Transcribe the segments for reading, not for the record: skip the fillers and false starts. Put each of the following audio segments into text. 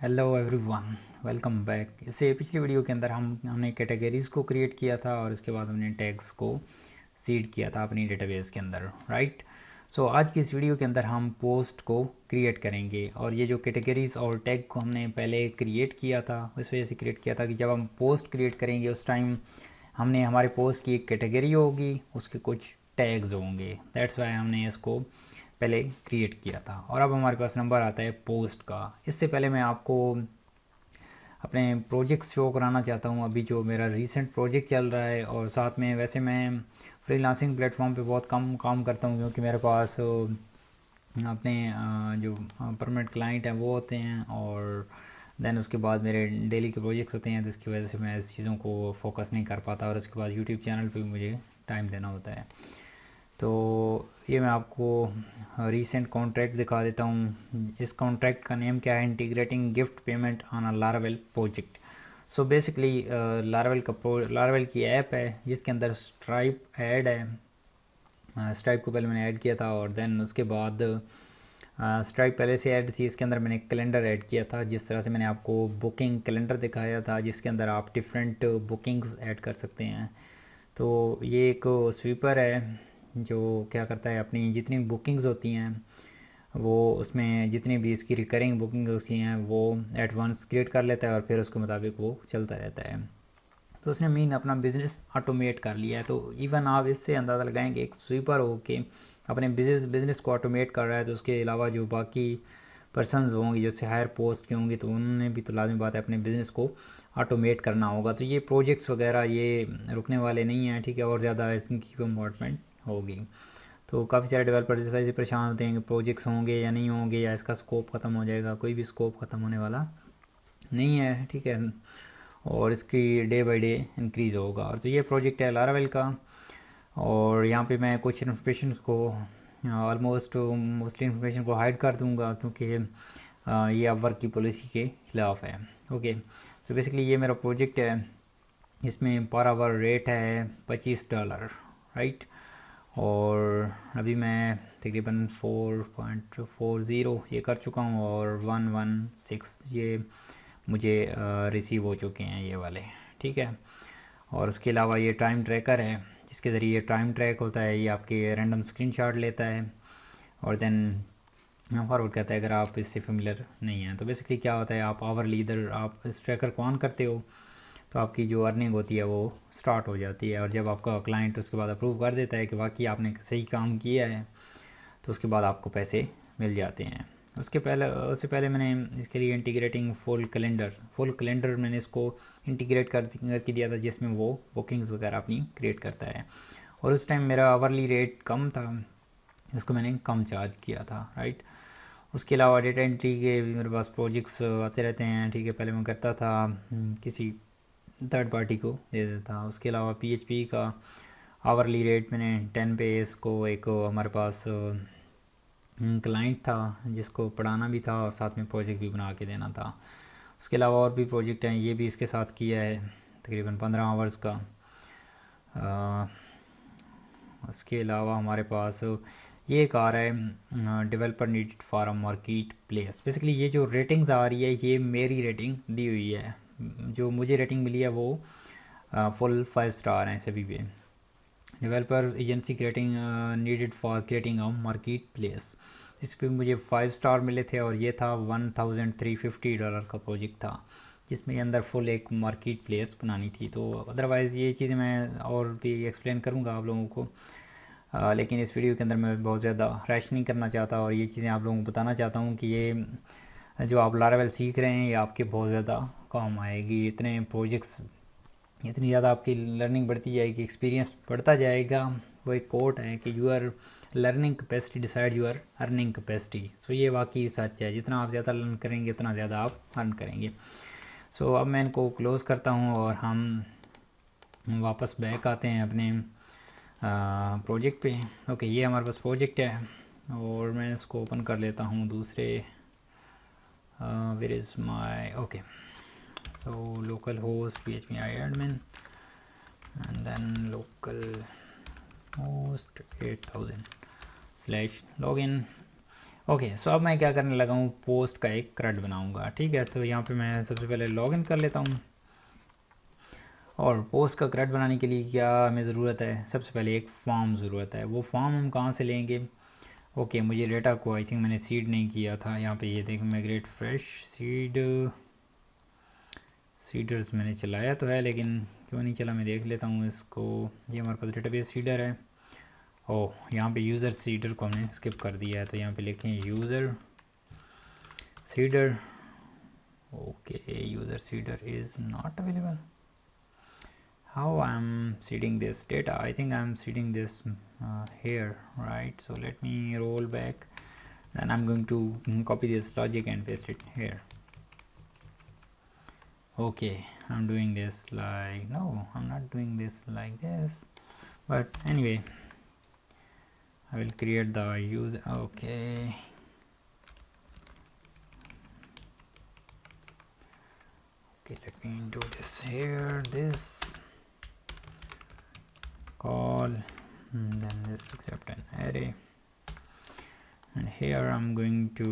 Hello everyone, welcome back. इससे पिछली video के अंदर हमने कैटेगरीज़ को क्रिएट किया था और उसके बाद हमने टैग्स को सीड किया था अपनी डेटाबेस के अंदर, राइट। सो आज की इस वीडियो के अंदर हम पोस्ट को क्रिएट करेंगे और ये जो कैटेगरीज़ और टैग को हमने पहले क्रिएट किया था इस वजह से क्रिएट किया था कि जब हम पोस्ट क्रिएट करेंगे उस टाइम हमने हमारे पोस्ट की एक कैटेगरी होगी, उसके कुछ टैग्स होंगे। दैट्स वाई हमने इसको पहले क्रिएट किया था। और अब हमारे पास नंबर आता है पोस्ट का। इससे पहले मैं आपको अपने प्रोजेक्ट्स शो कराना चाहता हूँ, अभी जो मेरा रीसेंट प्रोजेक्ट चल रहा है। और साथ में वैसे मैं फ्रीलांसिंग प्लेटफॉर्म पे बहुत कम काम करता हूँ क्योंकि मेरे पास अपने जो परमानेंट क्लाइंट हैं वो होते हैं और देन उसके बाद मेरे डेली के प्रोजेक्ट्स होते हैं, जिसकी वजह से मैं इस चीज़ों को फोकस नहीं कर पाता और उसके बाद यूट्यूब चैनल पे भी मुझे टाइम देना होता है। तो ये मैं आपको रीसेंट कॉन्ट्रैक्ट दिखा देता हूँ। इस कॉन्ट्रैक्ट का नेम क्या है, integrating gift payment on a Laravel project. So basically Laravel की ऐप है जिसके अंदर स्ट्राइप ऐड है। स्ट्राइप को पहले मैंने ऐड किया था और देन उसके बाद स्ट्राइप पहले से ऐड थी, इसके अंदर मैंने कैलेंडर ऐड किया था। जिस तरह से मैंने आपको बुकिंग कैलेंडर दिखाया था जिसके अंदर आप डिफरेंट बुकिंग्स ऐड कर सकते हैं। तो ये एक स्वीपर है जो क्या करता है, अपनी जितनी बुकिंग्स होती हैं वो उसमें जितनी भी इसकी रिकरिंग बुकिंग होती हैं वो एट वंस क्रिएट कर लेता है और फिर उसके मुताबिक वो चलता रहता है। तो उसने मीन अपना बिज़नेस ऑटोमेट कर लिया है। तो इवन आप इससे अंदाज़ा लगाएंगे एक स्वीपर हो के अपने बिज़नेस को ऑटोमेट कर रहा है, तो उसके अलावा जो बाकी पर्सनस होंगी जैसे हायर पोस्ट की होंगी तो उन्होंने भी तो लाजमी बात है अपने बिज़नेस को ऑटोमेट करना होगा। तो ये प्रोजेक्ट्स वगैरह ये रुकने वाले नहीं हैं, ठीक है, और ज़्यादा इनकी इम्पोर्टमेंट होगी। तो काफ़ी सारे डेवलपर इस वजह से परेशान होते हैं कि प्रोजेक्ट्स होंगे या नहीं होंगे या इसका स्कोप ख़त्म हो जाएगा। कोई भी स्कोप ख़त्म होने वाला नहीं है, ठीक है, और इसकी डे बाय डे इंक्रीज़ होगा। और तो ये प्रोजेक्ट है लारावेल का और यहाँ पे मैं कुछ इन्फॉर्मेशन को ऑलमोस्ट मोस्टली इन्फॉर्मेशन को हाइड कर दूँगा क्योंकि ये अपवर्क की पॉलिसी के ख़िलाफ़ है। ओके, तो बेसिकली ये मेरा प्रोजेक्ट है, इसमें पर आवर रेट है $25, राइट। और अभी मैं तकरीबन 4.40 ये कर चुका हूँ और 116 ये मुझे रिसीव हो चुके हैं ये वाले, ठीक है। और उसके अलावा ये टाइम ट्रैकर है जिसके ज़रिए ये टाइम ट्रैक होता है, ये आपके रैंडम स्क्रीनशॉट लेता है और देन फॉरवर्ड करता है अगर आप इससे फेमिलियर नहीं हैं। तो बेसिकली क्या होता है, आप आवरली इधर आप इस ट्रैकर को ऑन करते हो तो आपकी जो अर्निंग होती है वो स्टार्ट हो जाती है और जब आपका क्लाइंट उसके बाद अप्रूव कर देता है कि वाकई आपने सही काम किया है तो उसके बाद आपको पैसे मिल जाते हैं। उससे पहले मैंने इसके लिए इंटीग्रेटिंग फुल कैलेंडर मैंने इसको इंटीग्रेट करके दिया था जिसमें वो बुकिंग्स वगैरह अपनी क्रिएट करता है। और उस टाइम मेरा आवरली रेट कम था, इसको मैंने कम चार्ज किया था, राइट। उसके अलावा डेटा एंट्री के भी मेरे पास प्रोजेक्ट्स आते रहते हैं, ठीक है। पहले मैं करता था किसी थर्ड पार्टी को दे देता था। उसके अलावा PHP का आवरली रेट मैंने 10 पे इसको एक हमारे पास क्लाइंट था जिसको पढ़ाना भी था और साथ में प्रोजेक्ट भी बना के देना था। उसके अलावा और भी प्रोजेक्ट हैं, ये भी इसके साथ किया है तकरीबन 15 आवर्स का। उसके अलावा हमारे पास ये एक आ रहा है developer needed for a market place. Basically ये जो रेटिंग्स आ रही है ये मेरी रेटिंग दी हुई है, जो मुझे रेटिंग मिली है वो फुल 5 स्टार हैं सभी पे। Developer agency creating needed for creating a market place, इस पर मुझे 5 स्टार मिले थे और ये था $1350 का प्रोजेक्ट था जिसमें अंदर फुल एक मार्केट प्लेस बनानी थी। तो अदरवाइज़ ये चीज़ें मैं और भी एक्सप्लेन करूँगा आप लोगों को, लेकिन इस वीडियो के अंदर मैं बहुत ज़्यादा रैश नहीं करना चाहता और ये चीज़ें आप लोगों को बताना चाहता हूँ कि ये जो आप लारावेल सीख रहे हैं ये आपके बहुत ज़्यादा काम आएगी। इतने प्रोजेक्ट्स इतनी ज़्यादा आपकी लर्निंग बढ़ती जाएगी, एक्सपीरियंस बढ़ता जाएगा। वो एक कोट है कि your learning capacity decide your earning capacity. So ये वाकई सच है, जितना आप ज़्यादा लर्न करेंगे उतना ज़्यादा आप अर्न करेंगे। सो अब मैं इनको क्लोज़ करता हूँ और हम वापस बैक आते हैं अपने प्रोजेक्ट पे। ओके, ये हमारे पास प्रोजेक्ट है और मैं इसको ओपन कर लेता हूँ दूसरे where is my okay. So local host php admin and then local host 8000 /login okay, सो अब मैं क्या करने लगा हूँ, पोस्ट का एक CRUD बनाऊँगा। ठीक है, तो यहाँ पे मैं सबसे पहले लॉगिन कर लेता हूँ। और पोस्ट का CRUD बनाने के लिए क्या हमें ज़रूरत है, सबसे पहले एक फॉर्म ज़रूरत है। वो फॉर्म हम कहाँ से लेंगे? ओके, मुझे डेटा को आई थिंक मैंने सीड नहीं किया था। यहाँ पे ये देख, माइग्रेट फ्रेश सीडर्स मैंने चलाया तो है, लेकिन क्यों नहीं चला मैं देख लेता हूँ इसको। ये हमारे पास डेटाबेस सीडर है। ओह, यहाँ पे यूज़र सीडर को हमने स्किप कर दिया है, तो यहाँ पे लिखें user cedar. Okay, user cedar is not available. How I'm seeding this data? I think I'm seeding this here, right? So let me roll back, then I'm going to copy this logic and paste it here. Okay, I'm doing this like, no, I'm not doing this like this, but anyway, I will create the user. Okay, let me do this here, this call, and then this accept an array, and here I'm going to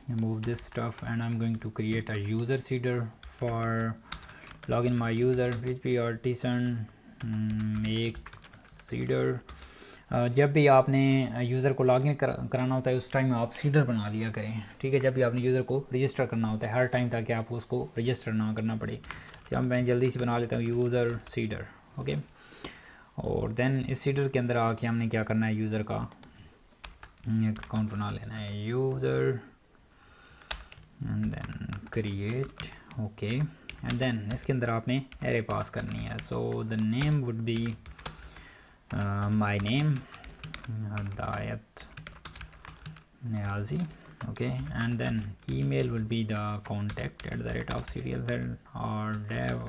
remove this stuff, and I'm going to create a user seeder for login my user php artisan make seeder। जब भी आपने user को login कराना होता है उस time आप cedar बना लिया करें। ठीक है, जब भी आपने यूज़र को रजिस्टर करना होता है हर टाइम, ताकि आपको उसको रजिस्टर ना करना पड़े। तो मैं जल्दी से बना लेता हूँ यूज़र सीडर। ओके, और देन इस सीडर के अंदर आके हमने क्या करना है, यूज़र का एक अकाउंट बना लेना है, user and then create. Okay, and then इसके अंदर आपने एरे पास करनी है। So the name would be my name Hidayat Niazi. Okay, and then email will be the contact@cdlz or dev.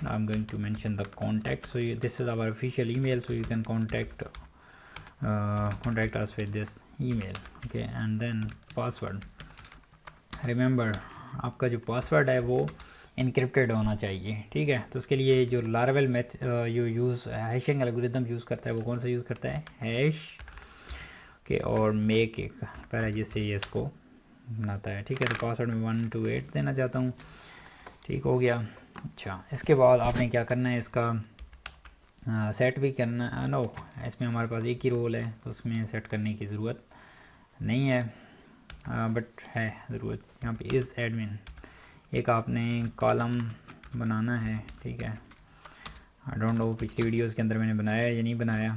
I'm going to mention the contact, so this is our official email, so you can contact us with this email. Okay, and then password, remember आपका जो password है वो encrypted होना चाहिए। ठीक है, तो उसके लिए जो लारावेल जो यूज़ हैशिंग एल्गोरिदम यूज़ करता है वो कौन सा यूज़ करता है, हैश के और मेक एक पहले जिससे ये इसको बनाता है। ठीक है, तो पासवर्ड में 128 देना चाहता हूँ। ठीक हो गया। अच्छा, इसके बाद आपने क्या करना है, इसका सेट भी करना है। नो, इसमें हमारे पास एक ही रोल है, तो उसमें सेट करने की ज़रूरत नहीं है, बट है ज़रूरत। यहाँ पे इज़ एडमिन एक आपने कॉलम बनाना है। ठीक है, आई डोंट नो पिछली वीडियोस के अंदर मैंने बनाया या नहीं बनाया।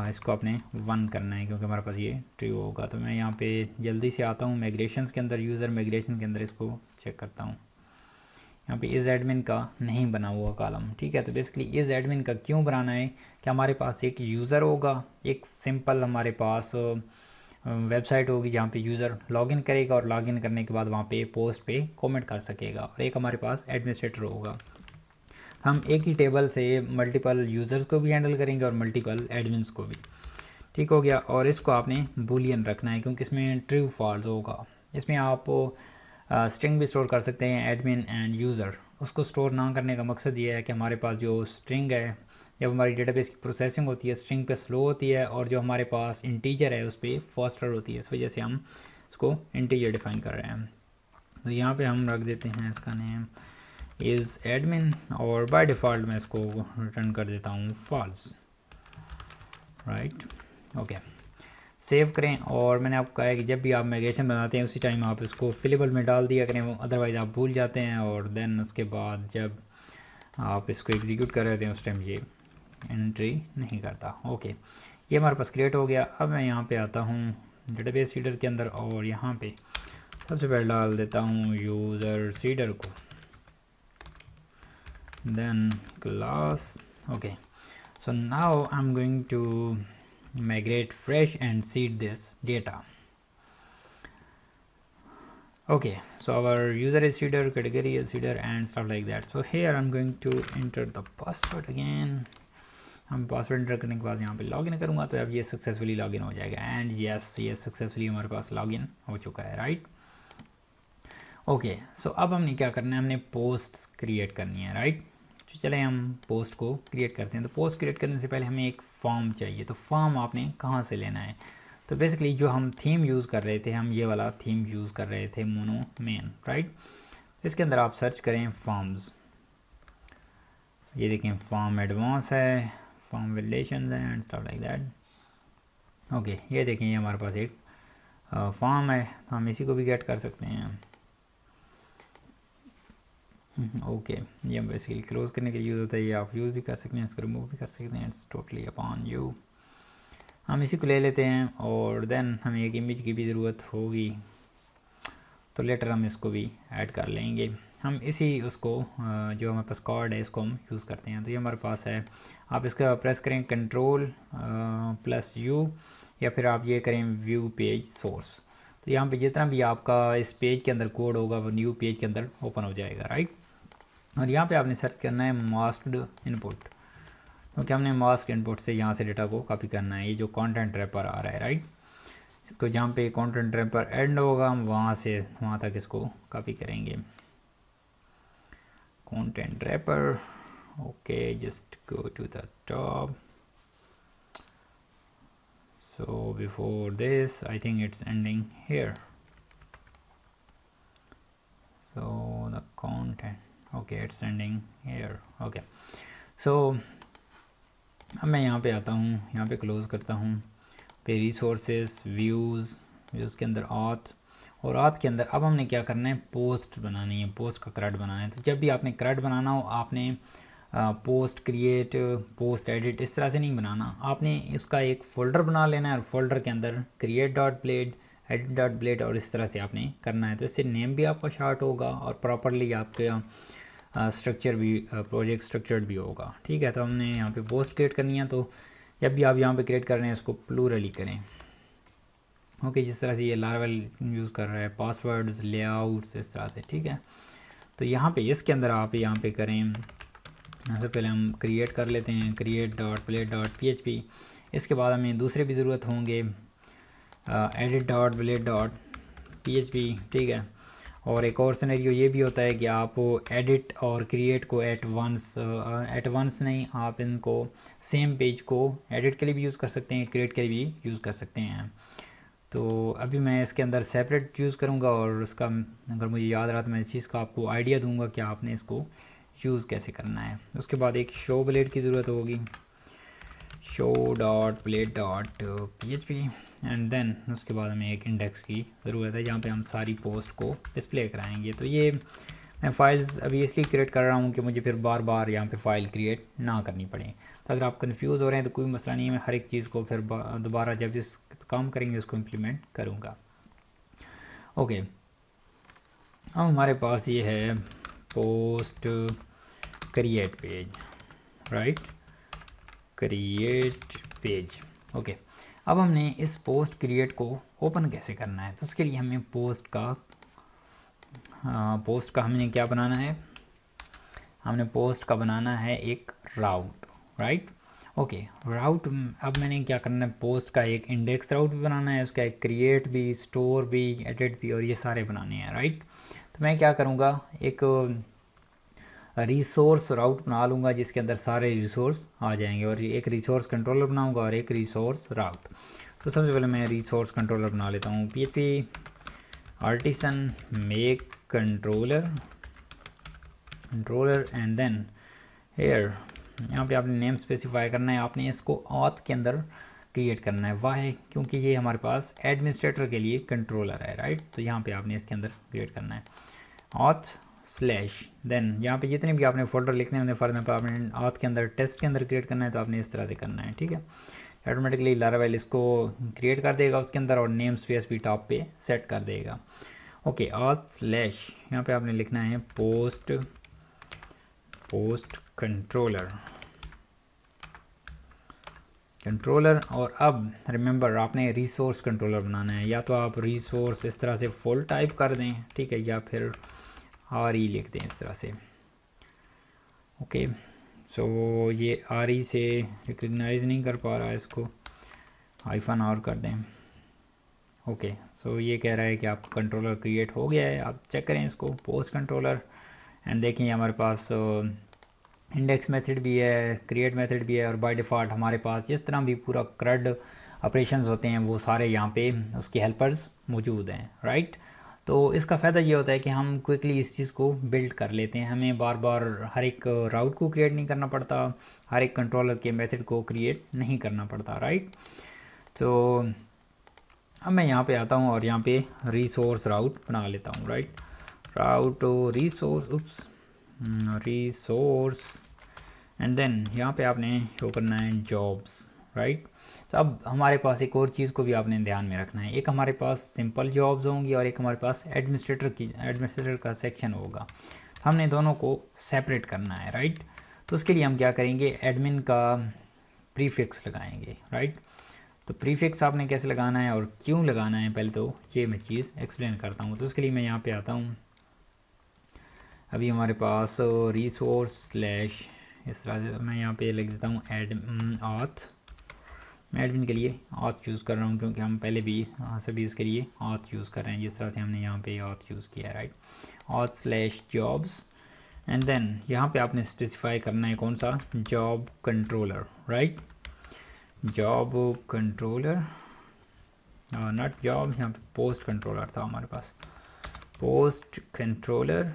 इसको आपने 1 करना है क्योंकि हमारे पास ये ट्रू होगा। तो मैं यहाँ पे जल्दी से आता हूँ माइग्रेशंस के अंदर, यूज़र माइग्रेशन के अंदर इसको चेक करता हूँ। यहाँ पे इज़ एडमिन का नहीं बना हुआ कॉलम। ठीक है, तो बेसिकली इज़ एडमिन का क्यों बनाना है कि हमारे पास एक यूज़र होगा, एक सिंपल हमारे पास वेबसाइट होगी जहाँ पे यूज़र लॉगिन करेगा और लॉगिन करने के बाद वहाँ पे पोस्ट पे कमेंट कर सकेगा, और एक हमारे पास एडमिनिस्ट्रेटर होगा। हम एक ही टेबल से मल्टीपल यूज़र्स को भी हैंडल करेंगे और मल्टीपल एडमिन्स को भी। ठीक हो गया, और इसको आपने बूलियन रखना है क्योंकि इसमें ट्रू फॉल्स होगा। इसमें आप स्ट्रिंग भी स्टोर कर सकते हैं, एडमिन एंड यूज़र। उसको स्टोर ना करने का मकसद ये है कि हमारे पास जो स्ट्रिंग है, जब हमारी डेटाबेस की प्रोसेसिंग होती है स्ट्रिंग पे स्लो होती है, और जो हमारे पास इंटीजर है उस पर फास्टर होती है। इस वजह से हम इसको इंटीजर डिफाइन कर रहे हैं। तो यहाँ पे हम रख देते हैं इसका नेम इज़ एडमिन, और बाय डिफ़ॉल्ट मैं इसको रिटर्न कर देता हूँ फॉल्स। राइट, ओके, सेव करें। और मैंने आपको कहा है कि जब भी आप माइग्रेशन बनाते हैं उसी टाइम आप इसको फिलेबल में डाल दिया करें, अदरवाइज़ आप भूल जाते हैं, और देन उसके बाद जब आप इसको एग्जीक्यूट कर रहे होते हैं उस टाइम ये एंट्री नहीं करता। ओके, ये हमारे पास क्रिएट हो गया। अब मैं यहाँ पे आता हूँ डेटाबेस सीडर के अंदर, और यहाँ पे सबसे पहले डाल देता हूँ यूज़र सीडर को, then class. Okay, so now I am going to migrate fresh and seed this data. Okay, so our user is seeder, category is seeder, and stuff like that. So here I'm going to enter the password again. हम password enter करने के बाद यहाँ पे login करूँगा, तो अब ये सक्सेसफुली लॉगिन हो जाएगा। एंड यस, ये सक्सेसफुली हमारे पास लॉगिन हो चुका है। राइट, ओके, सो अब हमने क्या करना है, हमने पोस्ट क्रिएट करनी है। राइट, तो चले हम पोस्ट को क्रिएट करते हैं। तो पोस्ट क्रिएट करने से पहले हमें एक फॉर्म चाहिए। तो फॉर्म आपने कहाँ से लेना है? तो बेसिकली जो हम थीम यूज़ कर रहे थे, हम ये वाला थीम यूज़ कर रहे थे, मोनोमेन, राइट। इसके अंदर आप सर्च करें फॉर्म्स, ये देखें फॉर्म एडवांस है, फॉर्म वैलिडेशन है and stuff like that. Okay, ये देखें ये हमारे पास एक फॉर्म है, तो हम इसी को भी गेट कर सकते हैं। ओके, ये बेसिकली क्लोज करने के लिए यूज़ होता है, ये आप यूज़ भी कर सकते हैं, इसको रिमूव भी कर सकते हैं, इट्स टोटली अपॉन यू। हम इसी को ले लेते हैं और देन हमें एक इमेज की भी ज़रूरत होगी, तो लेटर हम इसको भी ऐड कर लेंगे। हम इसी उसको जो हमारे पास कार्ड है इसको हम यूज़ करते हैं। तो ये हमारे पास है, आप इसका प्रेस करें Ctrl+U, या फिर आप ये करें व्यू पेज सोर्स। तो यहाँ पे जितना भी आपका इस पेज के अंदर कोड होगा वो न्यू पेज के अंदर ओपन हो जाएगा, राइट। और यहाँ पे आपने सर्च करना है मास्क्ड इनपुट, क्योंकि हमने मास्क इनपुट से यहाँ से डेटा को कॉपी करना है। ये जो कंटेंट रैपर आ रहा है, राइट, इसको जहाँ पे कंटेंट रैपर एंड होगा हम वहाँ से वहाँ तक इसको कॉपी करेंगे। Content wrapper, okay, just go to the top. So before this I think it's ending here, so the content, okay, it's ending here, okay। So अब मैं यहाँ पे आता हूँ, यहाँ पे क्लोज़ करता हूँ, पे रिसोर्सेज, व्यूज़ के अंदर ऑथ, और ऑथ के अंदर अब हमने क्या करना है, पोस्ट बनानी है, पोस्ट का क्रड बनाना है। तो जब भी आपने क्रड बनाना हो आपने पोस्ट क्रिएट, पोस्ट एडिट इस तरह से नहीं बनाना, आपने इसका एक फ़ोल्डर बना लेना है और फोल्डर के अंदर create.blade, edit.blade और इस तरह से आपने करना है। तो इससे नेम भी आपका शार्ट होगा और प्रॉपरली आपका स्ट्रक्चर भी, प्रोजेक्ट स्ट्रक्चर्ड भी होगा, ठीक है। तो हमने यहाँ पे पोस्ट क्रिएट करनी है, तो जब भी आप यहाँ पे क्रिएट कर रहे हैं इसको प्लूरली करें, ओके। जिस तरह से ये लारावेल यूज़ कर रहा है, पासवर्ड्स, लेआउट्स, इस तरह से, ठीक है। तो यहाँ पे इसके अंदर आप यहाँ पे करें, सबसे पहले हम क्रिएट कर लेते हैं create.blade.php। इसके बाद हमें दूसरे भी ज़रूरत होंगे edit.blade.php, ठीक है। और एक और सिनेरियो ये भी होता है कि आप एडिट और क्रिएट को एट वंस नहीं, आप इनको सेम पेज को एडिट के लिए भी यूज़ कर सकते हैं, क्रिएट के लिए भी यूज़ कर सकते हैं। तो अभी मैं इसके अंदर सेपरेट यूज़ करूँगा और उसका अगर मुझे याद रहा तो मैं इस चीज़ का आपको आइडिया दूंगा कि आपने इसको यूज़ कैसे करना है। उसके बाद एक शो ब्लेड की ज़रूरत होगी, show.blade.php, एंड देन उसके बाद हमें एक इंडेक्स की ज़रूरत है जहाँ पे हम सारी पोस्ट को डिस्प्ले कराएंगे। तो ये मैं फ़ाइल्स अभी इसलिए क्रिएट कर रहा हूँ कि मुझे फिर बार बार यहाँ पे फ़ाइल क्रिएट ना करनी पड़े। तो अगर आप कंफ्यूज हो रहे हैं तो कोई मसला नहीं है, मैं हर एक चीज़ को फिर दोबारा जब इस काम करेंगे उसको इम्प्लीमेंट करूँगा, ओके। अब हमारे पास ये है post create page, right, create page, okay. अब हमने इस पोस्ट क्रिएट को ओपन कैसे करना है, तो उसके लिए हमें पोस्ट का हमने क्या बनाना है, हमने पोस्ट का बनाना है एक राउट, राइट, ओके। राउट अब मैंने क्या करना है, पोस्ट का एक इंडेक्स राउट भी बनाना है, उसका एक क्रिएट भी, स्टोर भी, एडिट भी, और ये सारे बनाने हैं, राइट। तो मैं क्या करूँगा, एक रिसोर्स राउट बना लूँगा जिसके अंदर सारे रिसोर्स आ जाएंगे, और एक रिसोर्स कंट्रोलर बनाऊँगा और एक रिसोर्स राउट। तो सबसे पहले मैं रिसोर्स कंट्रोलर बना लेता हूँ, php artisan make controller and then here, यहाँ पे आपने नेम स्पेसिफाई करना है, आपने इसको ऑथ के अंदर क्रिएट करना है। वाई, क्योंकि ये हमारे पास एडमिनिस्ट्रेटर के लिए कंट्रोलर है, राइट। तो यहाँ पे आपने इसके अंदर क्रिएट करना है ऑथ स्लैश, देन यहाँ पे जितने भी आपने फोल्डर लिखने होंगे, फॉर एग्जाम्पल आपने ऑथ के अंदर टेस्ट के अंदर क्रिएट करना है तो आपने इस तरह से करना है, ठीक है। ऑटोमेटिकली लारावेल इसको क्रिएट कर देगा उसके अंदर और नेम स्पेस भी टॉप पे सेट कर देगा, ओके। ऑथ स्लैश यहाँ पे आपने लिखना है पोस्ट कंट्रोलर, और अब रिमेंबर आपने रिसोर्स कंट्रोलर बनाना है, या तो आप रिसोर्स इस तरह से फुल टाइप कर दें, ठीक है, या फिर RE लिख दें इस तरह से, ओके। सो ये RE से रिकग्नाइज नहीं कर पा रहा है, इसको -R कर दें, ओके। सो ये कह रहा है कि आपका कंट्रोलर क्रिएट हो गया है, आप चेक करें इसको, पोस्ट कंट्रोलर, एंड देखें हमारे पास इंडेक्स मेथड भी है, क्रिएट मेथड भी है, और बाय डिफ़ॉल्ट हमारे पास जिस तरह भी पूरा CRUD ऑपरेशंस होते हैं वो सारे यहाँ पे उसके हेल्पर्स मौजूद हैं, राइट। तो इसका फ़ायदा ये होता है कि हम क्विकली इस चीज़ को बिल्ड कर लेते हैं, हमें बार बार हर एक राउट को क्रिएट नहीं करना पड़ता, हर एक कंट्रोलर के मेथड को क्रिएट नहीं करना पड़ता, राइट। तो अब मैं यहाँ पे आता हूँ और यहाँ पे रिसोर्स राउट बना लेता हूँ, right. Route resource and then यहाँ पे आपने शो करना है जॉब्स, राइट। तो अब हमारे पास एक और चीज़ को भी आपने ध्यान में रखना है, एक हमारे पास सिंपल जॉब्स होंगी और एक हमारे पास एडमिनिस्ट्रेटर का सेक्शन होगा। तो हमने दोनों को सेपरेट करना है, राइट। तो उसके लिए हम क्या करेंगे, एडमिन का प्रीफिक्स लगाएंगे, राइट। तो प्रीफिक्स आपने कैसे लगाना है और क्यों लगाना है पहले तो ये मैं चीज़ एक्सप्लेन करता हूँ। तो उसके लिए मैं यहाँ पे आता हूँ, अभी हमारे पास रिसोर्स स्लैश इस तरह से मैं यहाँ पे लिख देता हूँ ऑथ। मैं एडमिन के लिए ऑथ चूज़ कर रहा हूँ क्योंकि हम पहले भी सभी इसके लिए ऑथ यूज़ कर रहे हैं, जिस तरह से हमने यहाँ पे ऑथ यूज़ किया है, right. Auth slash jobs and then यहाँ पे आपने स्पेसिफाई करना है कौन सा, job controller, right. Job controller not job, यहाँ पे पोस्ट कंट्रोलर था हमारे पास, post controller,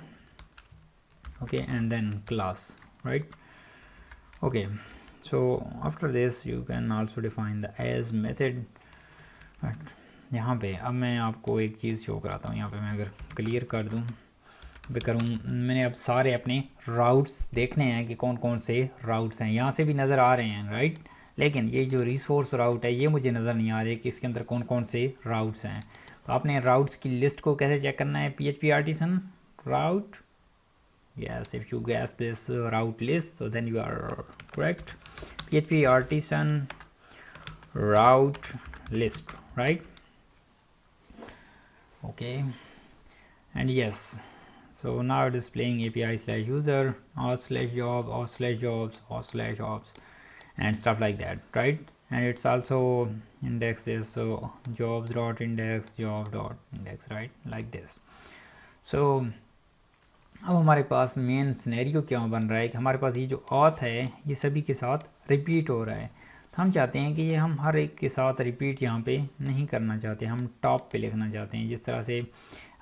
okay, and then class, right? Okay, so after this you can also define the as method, right? यहाँ पे अब मैं आपको एक चीज़ शो कराता हूँ, यहाँ पे मैं अगर क्लियर कर दूँ मैंने अब सारे अपने राउट्स देखने हैं कि कौन कौन से राउट्स हैं, यहाँ से भी नज़र आ रहे हैं, राइट। लेकिन ये जो रिसोर्स राउट है ये मुझे नज़र नहीं आ रही कि इसके अंदर कौन कौन से राउट्स हैं। तो आपने राउट्स की लिस्ट को कैसे चेक करना है, PHP artisan route, yes, if you guess this route list so then you are correct, PHP artisan route list, right? Okay, and yes, so now it is playing API slash user or slash job or slash jobs or slash ops and stuff like that, right? And it's also index this, so jobs dot index job dot index, right, like this. So अब हमारे पास main scenario क्या बन रहा है कि हमारे पास ये जो ऑथ है ये सभी के साथ रिपीट हो रहा है। तो हम चाहते हैं कि ये हम हर एक के साथ रिपीट यहाँ पे नहीं करना चाहते, हम टॉप पे लिखना चाहते हैं। जिस तरह से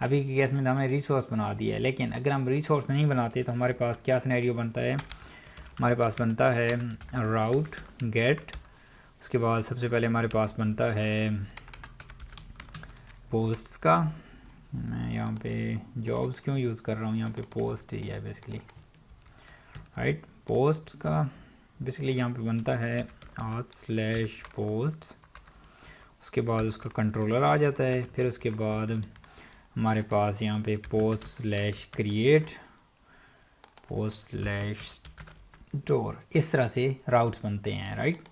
अभी के केस में तो हमने रिसोर्स बना दिया है, लेकिन अगर हम रिसोर्स नहीं बनाते तो हमारे पास क्या सिनेरियो बनता है, हमारे पास बनता है राउट गेट, उसके बाद सबसे पहले हमारे पास बनता है पोस्ट्स का, मैं यहाँ पे जॉब्स क्यों यूज़ कर रहा हूँ, यहाँ पे पोस्ट ही है बेसिकली, राइट। पोस्ट का बेसिकली यहाँ पे बनता है ऑथ स्लैश पोस्ट, उसके बाद उसका कंट्रोलर आ जाता है, फिर उसके बाद हमारे पास यहाँ पे post slash create, post slash store, इस तरह से राउट्स बनते हैं, राइट।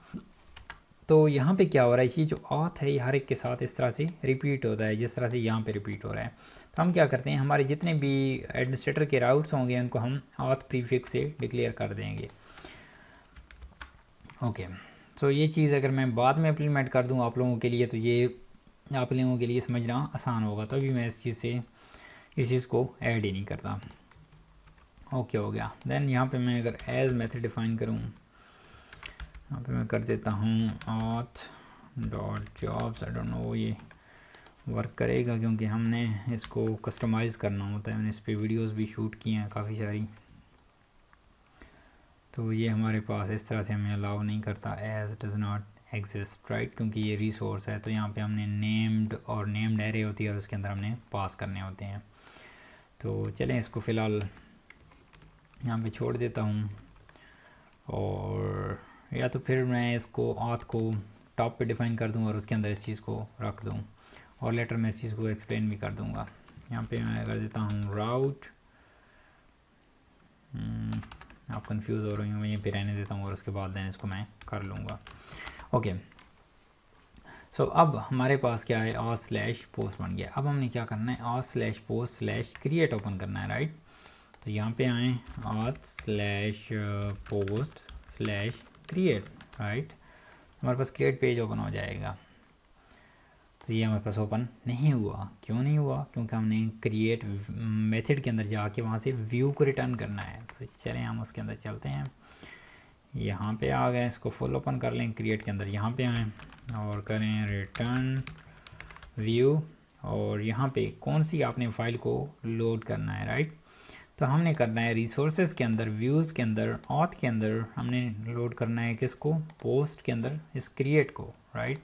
तो यहाँ पे क्या हो रहा है, ये जो ऑथ है ये हर एक के साथ इस तरह से रिपीट होता है, जिस तरह से यहाँ पे रिपीट हो रहा है। तो हम क्या करते हैं, हमारे जितने भी एडमिनिस्ट्रेटर के राउट्स होंगे उनको हम ऑथ प्रीफिक्स से डिक्लेयर कर देंगे। ओके, तो ये चीज़ अगर मैं बाद में इम्प्लीमेंट कर दूँ आप लोगों के लिए तो ये आप लोगों के लिए समझना आसान होगा, तो अभी मैं इस चीज़ को ऐड ही नहीं करता। ओके हो गया। देन यहाँ पे मैं अगर एज मेथड डिफाइन करूँ, यहाँ पे मैं कर देता हूँ auth dot jobs, I don't know ये वर्क करेगा क्योंकि हमने इसको कस्टमाइज़ करना होता है, मैंने इस पर वीडियोस भी शूट किए हैं काफ़ी सारी। तो ये हमारे पास इस तरह से हमें अलाउ नहीं करता, as does not exist, right, क्योंकि ये रिसोर्स है। तो यहाँ पे हमने नेम्ड और नेम्ड एरे होती है और उसके अंदर हमने पास करने होते हैं। तो चलें इसको फ़िलहाल यहाँ पे छोड़ देता हूँ, और या तो फिर मैं इसको ऑथ को टॉप पे डिफ़ाइन कर दूँ और उसके अंदर इस चीज़ को रख दूँ, और लेटर मैं इस चीज़ को एक्सप्लेन भी कर दूँगा। यहाँ पे मैं कर देता हूँ राउट, आप कंफ्यूज हो रही हूँ, मैं यहीं पे रहने देता हूँ और उसके बाद देन इसको मैं कर लूँगा। ओके, सो अब हमारे पास क्या है, ऑथ स्लैश पोस्ट बन गया। अब हमने क्या करना है, auth slash post slash create open करना है, राइट। तो यहाँ पे आए auth slash post slash create, right, हमारे पास क्रिएट पेज ओपन हो जाएगा। तो ये हमारे पास ओपन नहीं हुआ। क्यों नहीं हुआ? क्योंकि हमने क्रिएट मेथड के अंदर जाके वहाँ से व्यू को रिटर्न करना है। तो चलें हम उसके अंदर चलते हैं, यहाँ पे आ गए, इसको फुल ओपन कर लें, क्रिएट के अंदर यहाँ पे आएँ और करें रिटर्न व्यू, और यहाँ पे कौन सी आपने फ़ाइल को लोड करना है, राइट। तो हमने करना है रिसोर्सेज के अंदर, व्यूज़ के अंदर, ऑथ के अंदर हमने लोड करना है किसको? पोस्ट के अंदर इस क्रिएट को, राइट।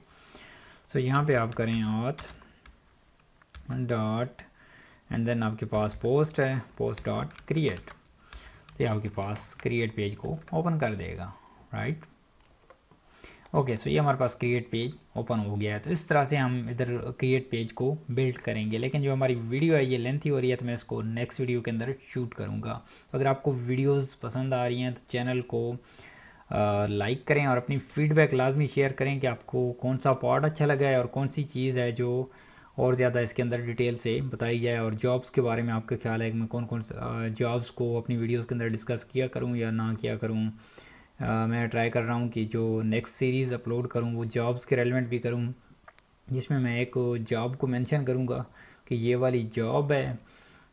सो यहाँ पे आप करें ऑथ डॉट एंड देन आपके पास पोस्ट है, पोस्ट डॉट क्रिएट, तो ये आपके पास क्रिएट पेज को ओपन कर देगा, राइट। ओके, सो ये हमारे पास क्रिएट पेज ओपन हो गया है। तो इस तरह से हम इधर क्रिएट पेज को बिल्ड करेंगे, लेकिन जो हमारी वीडियो है ये लेंथी हो रही है, तो मैं इसको नेक्स्ट वीडियो के अंदर शूट करूँगा। तो अगर आपको वीडियोस पसंद आ रही हैं तो चैनल को लाइक करें और अपनी फीडबैक लाजमी शेयर करें कि आपको कौन सा पार्ट अच्छा लगा है और कौन सी चीज़ है जो और ज़्यादा इसके अंदर डिटेल से बताई जाए। और जॉब्स के बारे में आपका ख्याल है कि मैं कौन कौन जॉब्स को अपनी वीडियोज़ के अंदर डिस्कस किया करूँ या ना किया करूँ। मैं ट्राई कर रहा हूँ कि जो नेक्स्ट सीरीज़ अपलोड करूँ वो जॉब्स के रेलेवेंट भी करूँ, जिसमें मैं एक जॉब को मेंशन करूँगा कि ये वाली जॉब है,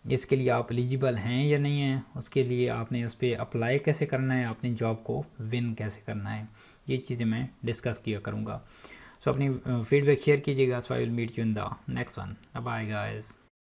इसके लिए आप एलिजिबल हैं या नहीं हैं, उसके लिए आपने उस पर अप्लाई कैसे करना है, अपनी जॉब को विन कैसे करना है, ये चीज़ें मैं डिस्कस किया करूँगा। सो अपनी फीडबैक शेयर कीजिएगा। So I will meet you in the next one. Bye guys.